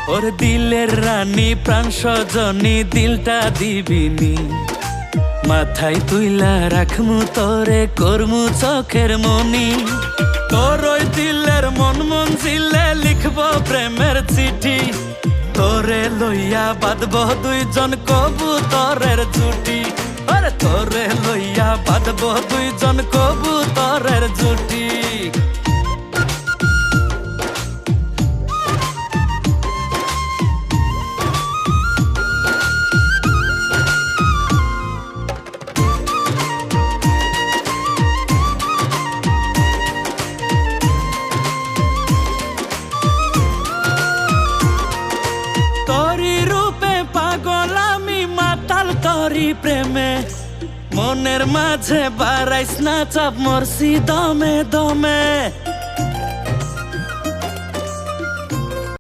ওর দিলের রানী প্রাণ সজনী দিলটা দিবিনি, মাথায় তুইলা রাখমু তোরে করমু চোখের মনি। তোর ওই দিলের মন মঞ্জিলে লিখব প্রেমের চিঠি, তোরে লইয়া বাঁধব দুইজন কবুতরের জুটি। আরে তোরে লইয়া বাঁধব দুইজন কবুতরের জুটি। তোরি প্রেমে মনের মাঝে বাড়াইস না চাপ, মরছি দমে দমে।